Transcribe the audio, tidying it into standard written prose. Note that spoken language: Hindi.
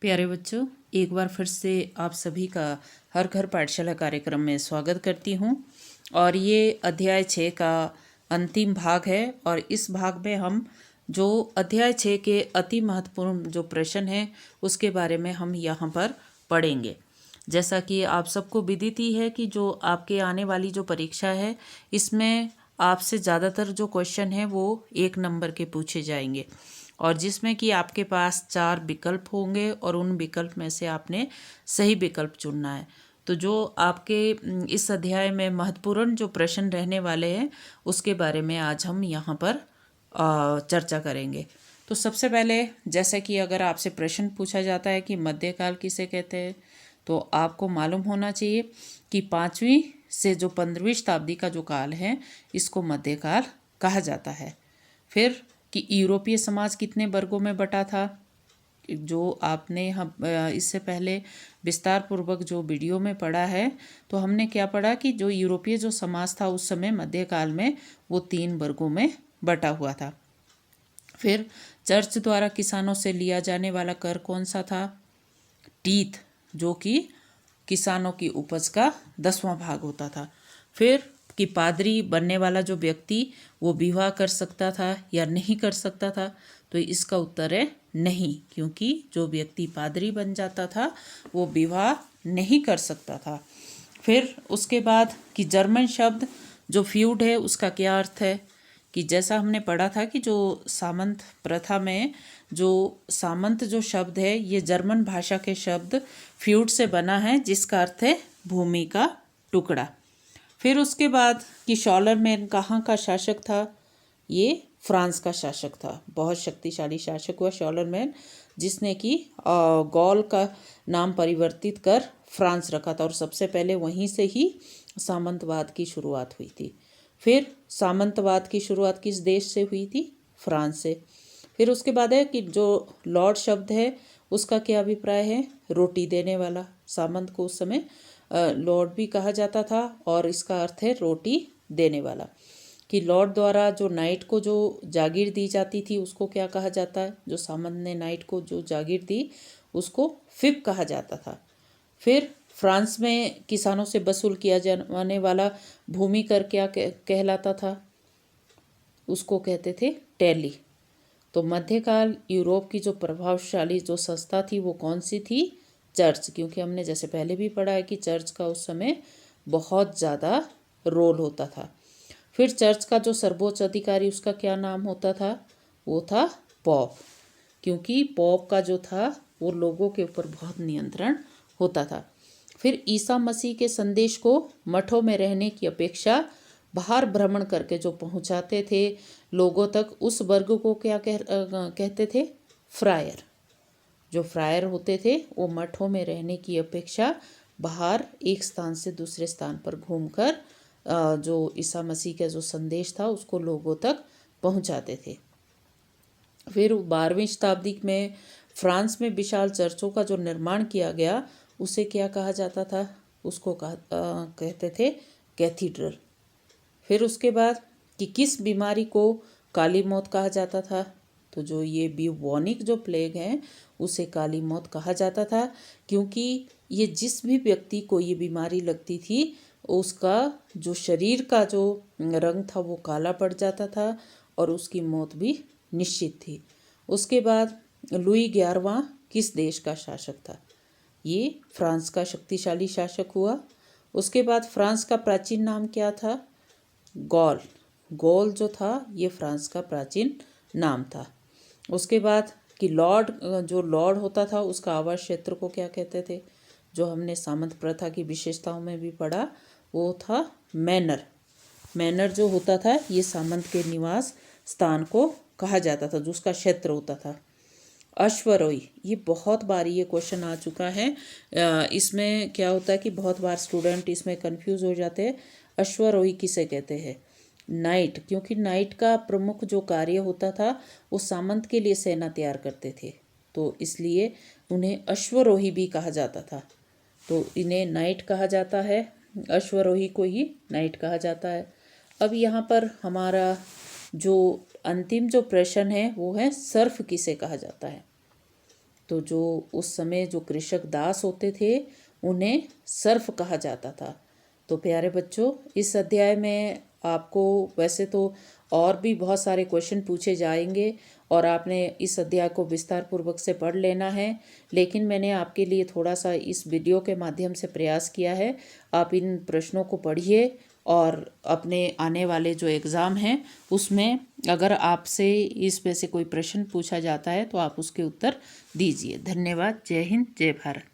प्यारे बच्चों, एक बार फिर से आप सभी का हर घर पाठशाला कार्यक्रम में स्वागत करती हूँ। और ये अध्याय 6 का अंतिम भाग है। और इस भाग में हम जो अध्याय 6 के अति महत्वपूर्ण जो प्रश्न हैं उसके बारे में हम यहाँ पर पढ़ेंगे। जैसा कि आप सबको विदित ही है कि जो आपके आने वाली जो परीक्षा है इसमें आपसे ज़्यादातर जो क्वेश्चन है वो 1 नंबर के पूछे जाएंगे, और जिसमें कि आपके पास 4 विकल्प होंगे और उन विकल्प में से आपने सही विकल्प चुनना है। तो जो आपके इस अध्याय में महत्वपूर्ण जो प्रश्न रहने वाले हैं उसके बारे में आज हम यहाँ पर चर्चा करेंगे। तो सबसे पहले, जैसे कि अगर आपसे प्रश्न पूछा जाता है कि मध्यकाल किसे कहते हैं, तो आपको मालूम होना चाहिए कि 5वीं से जो 15वीं शताब्दी का जो काल है इसको मध्यकाल कहा जाता है। फिर कि यूरोपीय समाज कितने वर्गों में बटा था, जो आपने हम इससे पहले विस्तार पूर्वक जो वीडियो में पढ़ा है, तो हमने क्या पढ़ा कि जो यूरोपीय जो समाज था उस समय मध्यकाल में वो 3 वर्गों में बटा हुआ था। फिर चर्च द्वारा किसानों से लिया जाने वाला कर कौन सा था? टीथ, जो कि किसानों की उपज का 10वां भाग होता था। फिर कि पादरी बनने वाला जो व्यक्ति वो विवाह कर सकता था या नहीं कर सकता था, तो इसका उत्तर है नहीं, क्योंकि जो व्यक्ति पादरी बन जाता था वो विवाह नहीं कर सकता था। फिर उसके बाद कि जर्मन शब्द जो फ्यूड है उसका क्या अर्थ है, कि जैसा हमने पढ़ा था कि जो सामंत प्रथा में जो सामंत जो शब्द है ये जर्मन भाषा के शब्द फ्यूड से बना है, जिसका अर्थ है भूमि का टुकड़ा। फिर उसके बाद कि शॉलरमैन कहाँ का शासक था? ये फ्रांस का शासक था। बहुत शक्तिशाली शासक हुआ शॉलरमैन, जिसने कि गॉल का नाम परिवर्तित कर फ्रांस रखा था, और सबसे पहले वहीं से ही सामंतवाद की शुरुआत हुई थी। फिर सामंतवाद की शुरुआत किस देश से हुई थी? फ्रांस से। फिर उसके बाद है कि जो लॉर्ड शब्द है उसका क्या अभिप्राय है? रोटी देने वाला। सामंत को उस समय लॉर्ड भी कहा जाता था और इसका अर्थ है रोटी देने वाला। कि लॉर्ड द्वारा जो नाइट को जो जागीर दी जाती थी उसको क्या कहा जाता है? जो सामंत ने नाइट को जो जागीर दी उसको फिप कहा जाता था। फिर फ्रांस में किसानों से वसूल किया जाने वाला भूमि कर क्या कहलाता था? उसको कहते थे टैली। तो मध्यकाल यूरोप की जो प्रभावशाली जो संस्था थी वो कौन सी थी? चर्च, क्योंकि हमने जैसे पहले भी पढ़ा है कि चर्च का उस समय बहुत ज़्यादा रोल होता था। फिर चर्च का जो सर्वोच्च अधिकारी उसका क्या नाम होता था? वो था पॉप, क्योंकि पॉप का जो था वो लोगों के ऊपर बहुत नियंत्रण होता था। फिर ईसा मसीह के संदेश को मठों में रहने की अपेक्षा बाहर भ्रमण करके जो पहुंचाते थे लोगों तक, उस वर्ग को क्या कहते थे? फ्रायर। जो फ्रायर होते थे वो मठों में रहने की अपेक्षा बाहर एक स्थान से दूसरे स्थान पर घूमकर जो ईसा मसीह का जो संदेश था उसको लोगों तक पहुंचाते थे। फिर 12वीं शताब्दी में फ्रांस में विशाल चर्चों का जो निर्माण किया गया उसे क्या कहा जाता था? उसको कहते थे कैथीड्रल। फिर उसके बाद कि किस बीमारी को काली मौत कहा जाता था? तो जो ये ब्यूबोनिक जो प्लेग है उसे काली मौत कहा जाता था, क्योंकि ये जिस भी व्यक्ति को ये बीमारी लगती थी उसका जो शरीर का जो रंग था वो काला पड़ जाता था और उसकी मौत भी निश्चित थी। उसके बाद लुई 11वां किस देश का शासक था? ये फ्रांस का शक्तिशाली शासक हुआ। उसके बाद फ्रांस का प्राचीन नाम क्या था? गॉल। गॉल जो था ये फ्रांस का प्राचीन नाम था। उसके बाद कि लॉर्ड, जो लॉर्ड होता था उसका आवास क्षेत्र को क्या कहते थे? जो हमने सामंत प्रथा की विशेषताओं में भी पढ़ा वो था मैनर। मैनर जो होता था ये सामंत के निवास स्थान को कहा जाता था, जो उसका क्षेत्र होता था। अश्वरोही, ये बहुत बार ये क्वेश्चन आ चुका है। इसमें क्या होता है कि बहुत बार स्टूडेंट इसमें कंफ्यूज हो जाते हैं। अश्वरोही किसे कहते हैं? नाइट, क्योंकि नाइट का प्रमुख जो कार्य होता था वो सामंत के लिए सेना तैयार करते थे, तो इसलिए उन्हें अश्वरोही भी कहा जाता था। तो इन्हें नाइट कहा जाता है, अश्वरोही को ही नाइट कहा जाता है। अब यहाँ पर हमारा जो अंतिम जो प्रश्न है वो है सर्फ किसे कहा जाता है? तो जो उस समय जो कृषक दास होते थे उन्हें सर्फ कहा जाता था। तो प्यारे बच्चों, इस अध्याय में आपको वैसे तो और भी बहुत सारे क्वेश्चन पूछे जाएंगे और आपने इस अध्याय को विस्तार पूर्वक से पढ़ लेना है, लेकिन मैंने आपके लिए थोड़ा सा इस वीडियो के माध्यम से प्रयास किया है। आप इन प्रश्नों को पढ़िए और अपने आने वाले जो एग्ज़ाम हैं उसमें अगर आपसे इसमें से कोई प्रश्न पूछा जाता है तो आप उसके उत्तर दीजिए। धन्यवाद। जय हिंद, जय भारत।